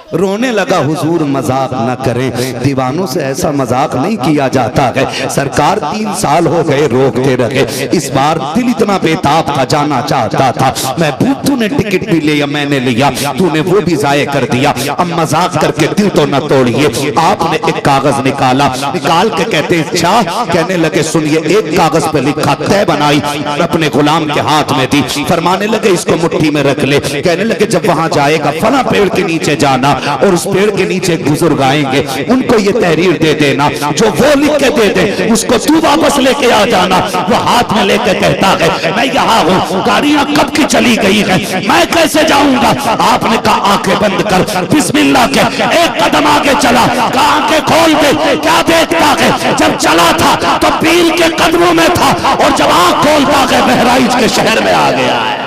रोने लगा हुजूर मजाक न करें, दीवानों से ऐसा मजाक नहीं किया जाता है। सरकार 3 साल हो गए रोकते रहे, इस बार दिल इतना बेताब का जाना चाहता था। महबूब तूने टिकट भी लिया, मैंने लिया, तूने वो भी जाये कर दिया, अब मजाक करके दिल तो न तोड़िए। आपने एक कागज निकाला, निकाल के कहते शाह, कहने लगे सुनिए, एक कागज पे लिखा, तय बनाई, अपने गुलाम के हाथ में दी, फरमाने लगे इसको मुट्ठी में रख ले। कहने लगे जब वहां जाएगा फला पेड़ के नीचे जाना और उस पेड़ के नीचे बुजुर्ग आएंगे, उनको ये तहरीर दे देना, जो वो लिख के दे दे उसको तू वापस लेके आ जाना। वो हाथ में लेके कहता है मैं यहाँ हूँ, गाड़ियां कब की चली गई है, मैं कैसे जाऊंगा। आपने कहा आंखें बंद कर, बिस्मिल्लाह के एक कदम आगे चला, आंखें खोल दे, क्या देखता है। जब चला था तो पीर के कदमों में था, और जब आंख खोलता है बहराइच के शहर में आ गया है।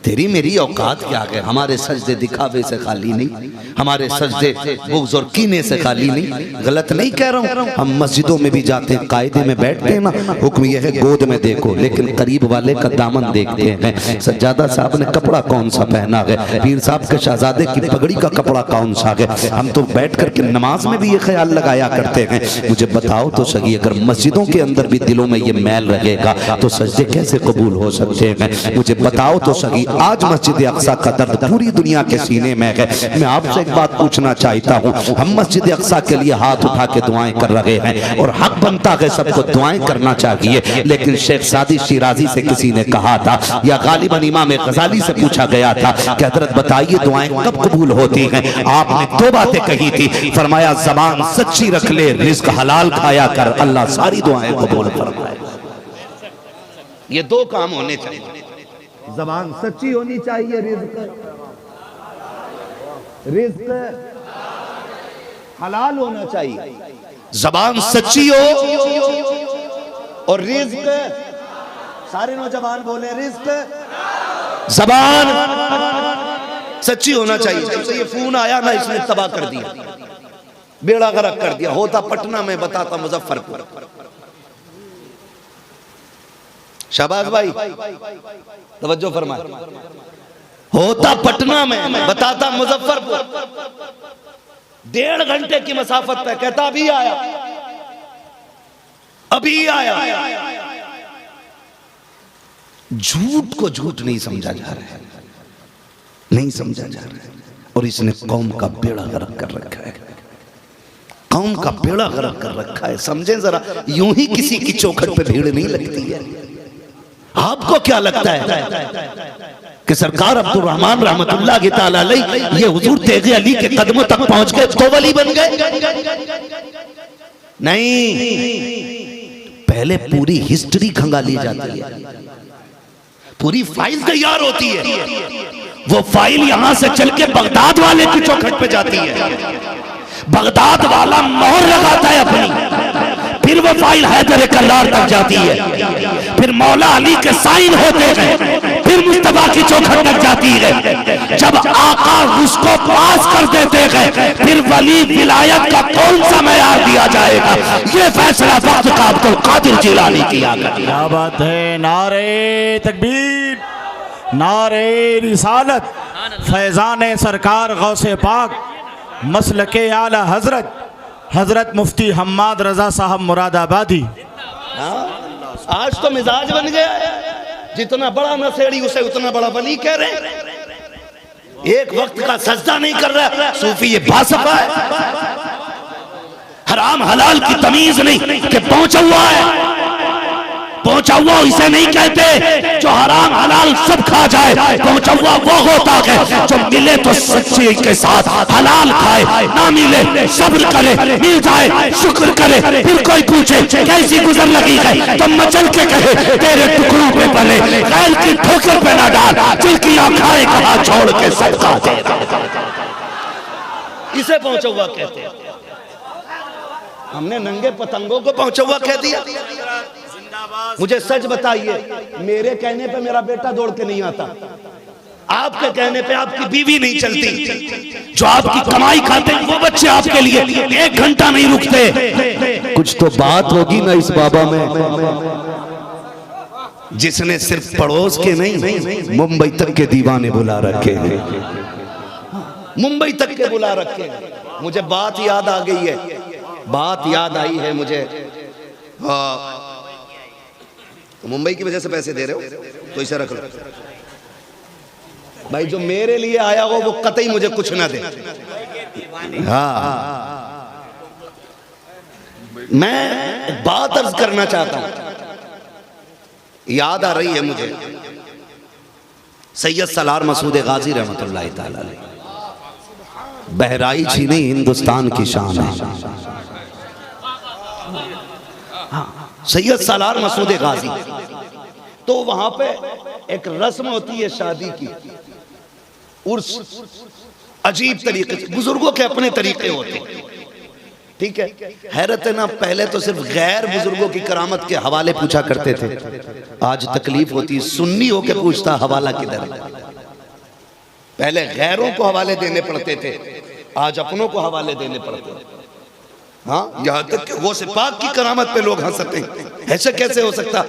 तेरी मेरी औकात क्या है। हमारे सजदे दिखावे से खाली नहीं, हमारे सजदे बुग़्ज़ और कीने से खाली नहीं। गलत नहीं कह रहा हूँ, हम मस्जिदों में भी जाते हैं, कायदे में बैठते हैं ना, हुक्म यह है गोद में देखो, लेकिन करीब वाले का दामन देखते हैं। सज्जादा साहब ने कपड़ा कौन सा पहना है, पीर साहब के शहजादे की पगड़ी का कपड़ा कौन सा है। हम तो बैठ करके नमाज में भी ये ख्याल लगाया करते हैं। मुझे बताओ तो सही, अगर मस्जिदों के अंदर भी दिलों में ये मैल रहेगा तो सजदे कैसे कबूल हो सकते हैं। मुझे बताओ तो सही, आज मस्जिद अक्सा का दर्द पूरी दुनिया के सीने में है। मैं आपसे एक बात पूछना चाहता हूँ, हम मस्जिद अक्सा के लिए हाथ उठा के दुआएं कर रहे हैं और हक बनता है सबको दुआएं करना चाहिए, लेकिन शेख सादी शिराजी से किसी ने कहा था, या गालिबन इमाम गजाली से पूछा गया था कि हजरत बताइए दुआएं कब कबूल होती हैं। आपने 2 बातें कही थी, फरमाया ज़बान सच्ची रख ले, रिज़्क हलाल खाया कर, अल्लाह सारी दुआएं कबूल फरमाए। ये 2 काम होने चाहिए, ज़बान सच्ची होनी चाहिए, रिज़्क हलाल होना चाहिए। ज़बान सच्ची हो और रिज़्क, सारे नौजवान बोले रिज़्क, ज़बान सच्ची होना चाहिए। जब से ये फोन आया ना, इसने तबाह कर दिया, बेड़ा गर्क कर दिया। होता पटना में, बताता मुजफ्फरपुर। शाबाश भाई, तवज्जो फरमाए। होता पटना में, बताता मुजफ्फरपुर। 1.5 घंटे की मसाफत पे, कहता अभी आया, अभी आया। झूठ को झूठ नहीं समझा जा रहा है, नहीं समझा जा रहा है, और इसने कौम का बेड़ा गर्क कर रखा है, कौम का बेड़ा गर्क कर रखा है। समझे जरा, यूं ही किसी की चौखट पे भीड़ नहीं लगती है। आपको क्या लगता है कि सरकार अब्दुल रहमान रहमतुल्लाह की ताला अलैह ये हुजूर तेगे अली के कदमों तक पहुंच गए तो वली बन गए? नहीं, पहले पूरी हिस्ट्री खंगाली जाती है, पूरी फाइल तैयार होती है। वो फाइल यहां से चल के बगदाद वाले की चौखट पे जाती है, बगदाद वाला मोहर लगाता है अपनी, फिर वो फाइल हैदर कल्लार तक जाती है, फिर मौला अली के साइन होते हैं, फिर मुस्तफा की चौखट तक जाती है। जब आका उसको पास कर देते हैं, फिर वली विलायत का कौन सा मेयार दिया जाएगा, ये फैसला वक्त का अब्दुल कादिर जिलानी किया। क्या बात है, नारे तकबीर, नारे रिसालत, फैजान सरकार गौसे पाक, मसलके आला हजरत हजरत मुफ्ती हम्माद रजा साहब मुरादाबादी। आज तो मिजाज बन गया, जितना बड़ा नशेड़ी उसे उतना बड़ा वली कह रहे हैं। एक वक्त का सजदा नहीं कर रहा सूफी, ये बासफा है। हराम हलाल की तमीज नहीं कि पहुंचा हुआ है, पहुंचा हुआ इसे नहीं कहते जो हराम हलाल सब खा जाए। पहुंचा हुआ वो होता है जो मिले तो सच्चे के साथ हलाल खाए, ना मिले सब्र करे, मिल जाए शुक्र करे। फिर कोई पूछे कैसी गुजर लगी है तो मचल के कहे तेरे टुकड़ों पे पले, गैर की ठोकर पे ना डाल, चिल्कियां खाए कहा छोड़ के सदका दे। इसे पहुंचा हुआ कहते हैं। हमने नंगे पतंगों को पहुंचा हुआ कह दिया। मुझे सच बताइए, मेरे कहने पे मेरा बेटा दौड़ के नहीं आता, आपके कहने पे आपकी बीवी नहीं चलती, जो आपकी कमाई खाते हैं वो बच्चे आपके लिए 1 घंटा नहीं रुकते। कुछ तो बात होगी ना इस बाबा में। जिसने सिर्फ पड़ोस के नहीं मुंबई तक के दीवाने बुला रखे हैं, मुंबई तक के बुला रखे हैं। मुझे बात याद आ गई है, बात याद आई है मुझे। तो मुंबई की वजह से पैसे दे रहे हो तो इसे रख लो भाई, जो मेरे लिए आया हो वो कतई मुझे कुछ ना दे। हाँ, मैं बात अर्ज करना चाहता हूं, याद आ रही है मुझे सैयद सलार मसूद गाजी रहमतुल्लाह ताला अलैह, बहराइच ही नहीं हिंदुस्तान की शान है। सैयद सलार मसूद गाजी, तो वहां पे एक रस्म होती है शादी की, उर्स, अजीब तरीके से, बुजुर्गों के अपने तरीके होते हैं, ठीक है। हैरत है ना, पहले तो सिर्फ गैर बुजुर्गों की करामत के हवाले पूछा करते थे, आज तकलीफ होती, सुन्नी होके पूछता हवाला किधर है। पहले गैरों को हवाले देने पड़ते थे, आज अपनों को हवाले देने पड़ते हैं। हाँ, यहाँ तक कि वो सिपाक की करामत पे लोग हंसते हैं, ऐसे कैसे हो सकता?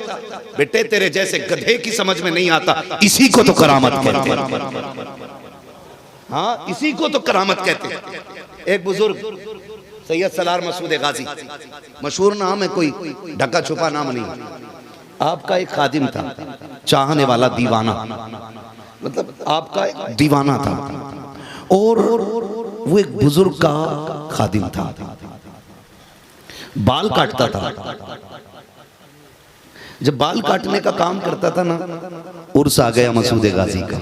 बेटे तेरे जैसे गधे की समझ में नहीं आता, इसी को तो करामत कहते हैं। हाँ, इसी को तो करामत कहते हैं। एक बुजुर्ग सैयद सलार मसूद गाजी, मशहूर नाम है, कोई ढका छुपा नाम नहीं। आपका एक खादिम था, चाहने वाला दीवाना, मतलब आपका एक दीवाना था, और वो एक बुजुर्ग का खादिम था, बाल काटता था। जब बाल काटने का काम करता था ना, उर्स आ गया मसूद गाजी का,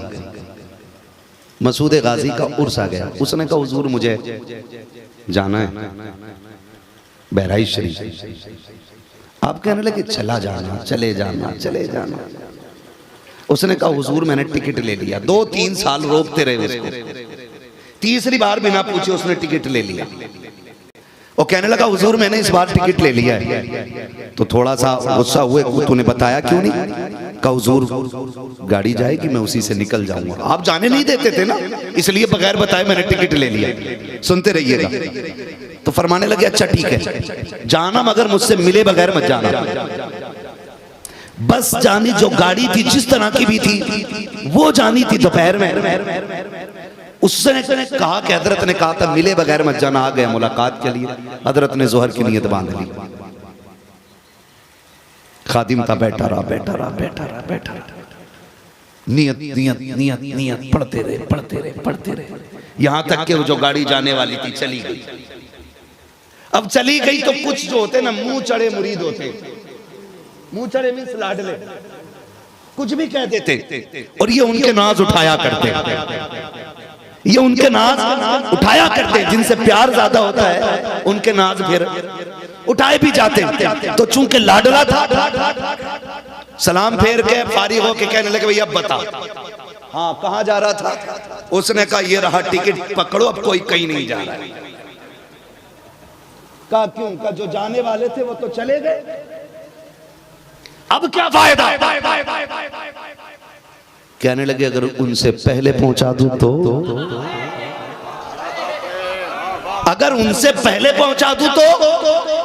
मसूद गाजी का उर्स आ गया। उसने कहा हुजूर मुझे जाना है बहराइच शरीफ। आप कहने लगे चला जाना, चले जाना, चले जाना। उसने कहा हुजूर मैंने टिकट ले लिया। 2-3 साल रोकते रहे उसको, तीसरी बार बिना पूछे उसने टिकट ले लिया। वो कहने लगा हुजूर मैंने इस बार टिकट ले लिया है। तो थोड़ा सा गुस्सा हुए, तूने बताया क्यों नहीं? कहा हुजूर गाड़ी जाएगी, मैं उसी से निकल जाऊंगा। आप जाने नहीं देते थे ना, इसलिए बगैर बताए मैंने टिकट ले लिया। सुनते रहिएगा। तो फरमाने लगे अच्छा ठीक है, जाना मगर मुझसे मिले बगैर मत जाना। बस जानी जो गाड़ी थी, जिस तरह की भी थी, वो जानी थी दोपहर में। उसने कहा कि हजरत ने कहा था मिले बगैर मत जाना। आ गया मुलाकात के लिए, हजरत ने जोहर की नियत बांध ली। खादिम था, बैठा रहा, बैठा रहा, बैठा रहा, बैठा रहा, नियत नियत नियत नियत पढ़ते रहे, पढ़ते रहे, पढ़ते रहे, यहां तक कि वो जो गाड़ी जाने वाली थी चली गई। अब चली गई तो कुछ जो होते ना मुंह चढ़े मुरीद होते, मुंह चढ़े मींस लाडले, कुछ भी कह देते, और ये उनके नाज उठाया करते, ये उनके नाज उठाया करते। जिनसे प्यार ज्यादा होता है उनके नाज फिर उठाए भी जाते। तो चूंकि लाडला था, सलाम फेर के फारिग होके कहने लगे भैया बता, हाँ कहाँ जा रहा था? उसने कहा ये रहा टिकट पकड़ो, अब कोई कहीं नहीं जा रहा है। कहा क्यों? कहा जो जाने वाले थे वो तो चले गए, अब क्या फायदा? कहने लगे अगर उनसे पहले पहुंचा दूं तो, अगर उनसे पहले पहुंचा दूं तो।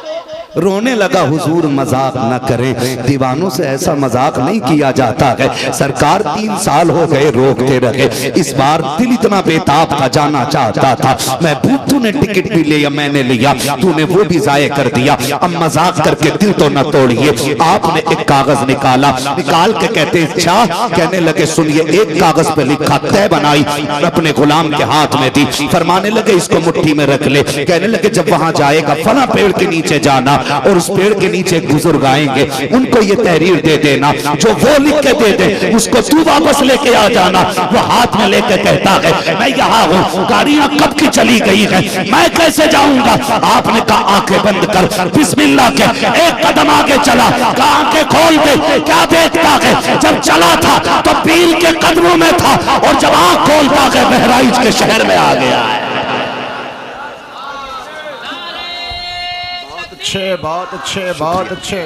रोने लगा हुजूर मजाक न करें, दीवानों से ऐसा मजाक नहीं किया जाता है। सरकार 3 साल हो गए रोकते रहे, इस बार दिल इतना बेताब था, जाना चाहता था। मैं तूने टिकट भी लिया, मैंने लिया, तूने वो भी जाये कर दिया। अब मजाक करके दिल तो न तोड़िए। आपने एक कागज निकाला, निकाल के कहते अच्छा, कहने लगे सुनिए, एक कागज पे लिखा तय बनाई, अपने गुलाम के हाथ में दी। फरमाने लगे इसको मुट्ठी में रख ले। कहने लगे जब वहां जाएगा फला पेड़ के नीचे जाना, और उस पेड़ के नीचे बुजुर्ग आएंगे, उनको ये तहरीर दे देना, जो वो लिख के दे दे उसको तू वापस लेके आ जाना। वो हाथ में लेके कहता है मैं यहाँ हूँ, गाड़ियां कब की चली गई है, मैं कैसे जाऊंगा? आपने कहा आंखें बंद कर, बिस्मिल्लाह के एक कदम आगे चला, कहा आंखें खोल दे, क्या देखता है? जब चला था तो पीर के कदमों में था, और जब आंख खोलता है बहराइच के शहर में आ गया है। अच्छे, बहुत अच्छे, बहुत अच्छे।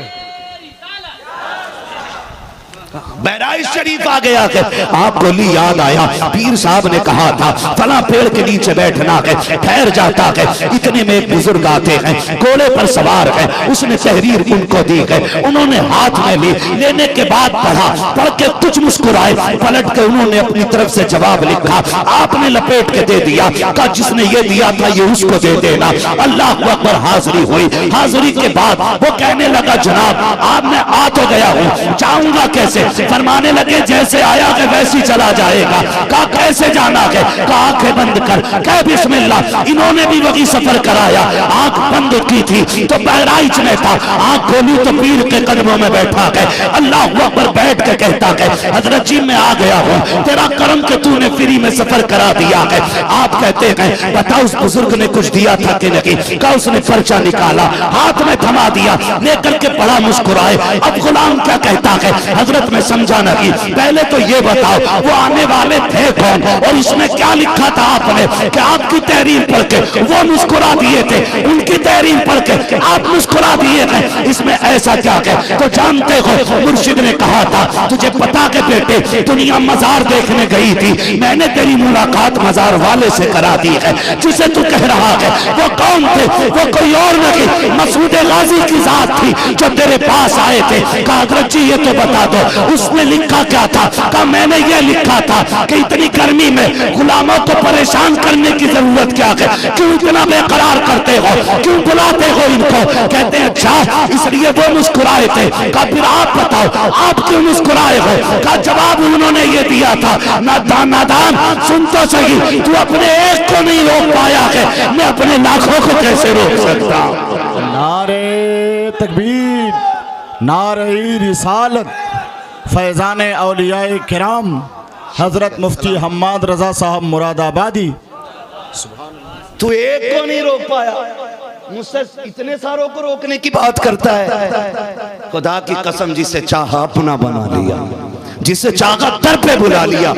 बहराइच शरीफ आ गया है, आपको ली याद आया पीर साहब ने कहा था फला पेड़ के नीचे बैठना है, ठहर जाता है। इतने में एक बुजुर्ग आते हैं, घोड़े पर सवार है, उसने तहरीर उनको दी है, उन्होंने हाथ में ली, लेने के बाद पढ़ा, पढ़ के कुछ मुस्कुराए, पलट के उन्होंने अपनी तरफ से जवाब लिखा, आपने लपेट के दे दिया, कहा जिसने ये दिया था ये उसको दे देना। अल्लाह अकबर, हाजिरी हुई। हाजिरी के बाद वो कहने लगा जनाब आप मैं आ तो गया हूँ, जाऊंगा कैसे? फरमाने लगे जैसे आया है वैसी चला जाएगा। कहा कैसे जाना है? कहा आंखें बंद कर, कह बिस्मिल्लाह। इन्होंने भी वही सफर कराया, आंख बंद की थी तो बहराइच में था, आंख खोली तो पीर के कदमों में बैठा है, अल्लाह अकबर बैठ के कहता है हजरत जी मैं आ गया हूँ, तेरा करम के तूने फ्री में सफर करा दिया है। आप कहते हैं बताओ उस बुजुर्ग ने कुछ दिया था कि नहीं? कहा उसने पर्चा निकाला, हाथ में थमा दिया, लेकर के बड़ा मुस्कुराए। अब गुलाम क्या कहता है? हजरत में समझा नहीं, पहले तो ये बताओ वो आने वाले थे कौन और इसमें क्या लिखा था आपने कि आपकी तहरीर पढ़ के वो मुस्कुरा दिए थे, उनकी तहरीर पढ़ के आप मुस्कुरा दिए थे, इसमें ऐसा क्या है? तो जानते हो मुर्शिद ने कहा था तुझे पता के बेटे दुनिया मजार देखने गई थी, मैंने तेरी मुलाकात मजार वाले से करा दी है। जिसे तू कह रहा है वो कौन थे? वो कोई और नहीं मसूद गाजी की जात थी जो तेरे पास आए थे। कहा हजरत जी ये तो बता दो उसने लिखा क्या था? कहा मैंने ये लिखा था कि इतनी गर्मी में गुलामों को परेशान करने की जरूरत क्या है, क्यों इतना बेकरार करते हो, क्यों बुलाते हो इनको? कहते हैं अच्छा इसलिए वो मुस्कुराए थे। कहा फिर आप बताओ आप क्यों मुस्कुराए हो? कहा जवाब उन्होंने ये दिया था नादान सुन तो सही, तू अपने एक को नहीं रोक पाया है, मैं अपने लाखों को कैसे रोक सकता हूं? नारे तकबीर, नारे रिसालत, फैजान औलियाए किराम हजरत मुफ्ती हम्माद रजा साहब मुरादाबादी। तू एक को नहीं रोक पाया, मुझसे इतने सारों को रोकने की बात करता है। खुदा की कसम जिसे चाहा अपना बना लिया, जिसे चाहा दर पे बुला लिया,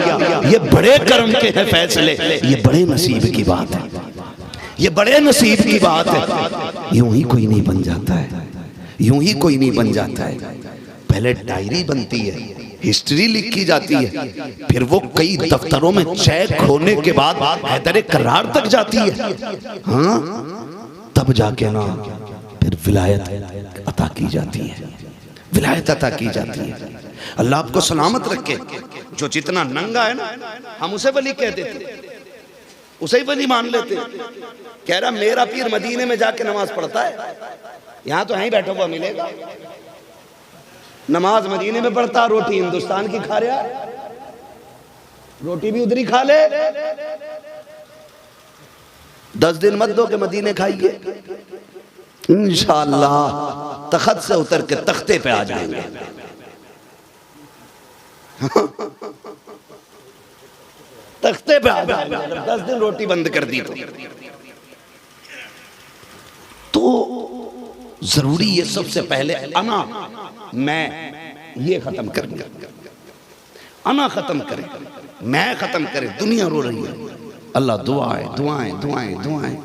ये बड़े कर्म के हैं फैसले, ये बड़े नसीब की बात है, ये बड़े नसीब की बात है। यूं ही कोई नहीं बन जाता है, यूं ही कोई नहीं बन जाता है। पहले डायरी बनती है, हिस्ट्री लिखी जाती है, फिर वो कई दफ्तरों में चेक होने के बाद हैदर करार तक जाती है, हाँ तब जाके ना फिर विलायत अता की जाती है, विलायत अता की जाती है। अल्लाह आपको सलामत रखे। जो जितना नंगा है ना हम उसे वली कह देते, उसे ही वली मान लेते। कह रहा मेरा पीर मदीने में जाके नमाज पढ़ता है, यहां तो यहीं बैठा हुआ मिलेगा। नमाज मदीने में पढ़ता, रोटी हिंदुस्तान की खा रहा, रोटी भी उधर ही खा ले। 10 दिन मत दो के मदीने खाइए, इंशाअल्लाह तख्त से उतर के तख्ते पे आ जाएंगे। तख्ते पे आ जाएंगे अगर 10 दिन रोटी बंद कर दी तो जरूरी है सबसे पहले अना मैं ये खत्म करें, अना खत्म करें, मैं खत्म करें। दुनिया रो रही है, अल्लाह दुआएं दुआएं दुआएं दुआएं,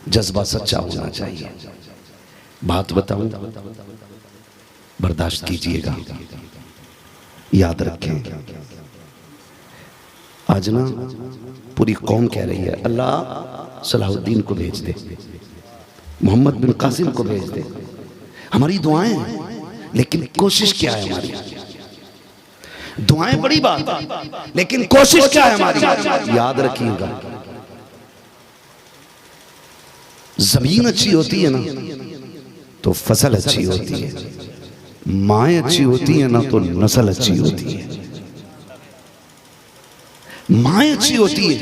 जज्बा सच्चा होना चाहिए। बात बताऊं, बर्दाश्त कीजिएगा, याद रखें। आज ना पूरी कौम कह रही है अल्लाह सलाहुद्दीन को भेज दे, मोहम्मद बिन कासिम को भेज दे। हमारी दुआएं हैं, लेकिन कोशिश क्या है हमारी? दुआएं बड़ी बात है, लेकिन कोशिश क्या है हमारी? याद रखिएगा, जमीन अच्छी होती है ना तो फसल अच्छी होती है, माएँ अच्छी होती है ना तो नस्ल अच्छी होती है। माएँ अच्छी होती है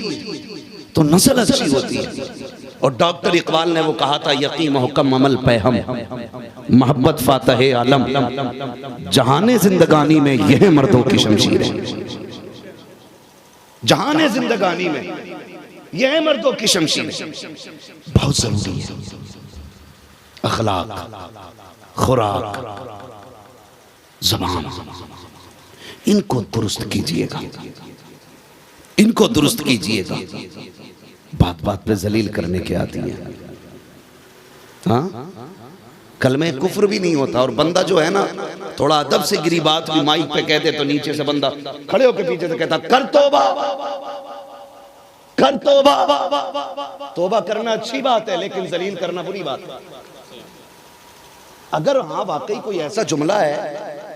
तो नस्ल अच्छी होती है। और डॉक्टर इकबाल ने वो कहा था यकीन हुक्म अमल पे हम मोहब्बत फातह आलम, जहाने जिंदगानी में यह मर्दों की शमशीर है, जहाने जिंदगानी में यह मर्दों की शमशीर है। बहुत जरूरी है अखलाक, खुराक, ज़बान, इनको दुरुस्त कीजिएगा, इनको दुरुस्त कीजिएगा। बात बात पे जलील करने के आती है। हाँ कलमे कुफ्र भी नहीं होता, और बंदा जो है ना थोड़ा अदब से गिरी बात भी माइक पे कहते तो नीचे से बंदा खड़े होकर पीछे से कहता कर तौबा, कर तौबा। तौबा करना अच्छी बात है, लेकिन जलील करना बुरी बात है। अगर हाँ वाकई कोई ऐसा जुमला है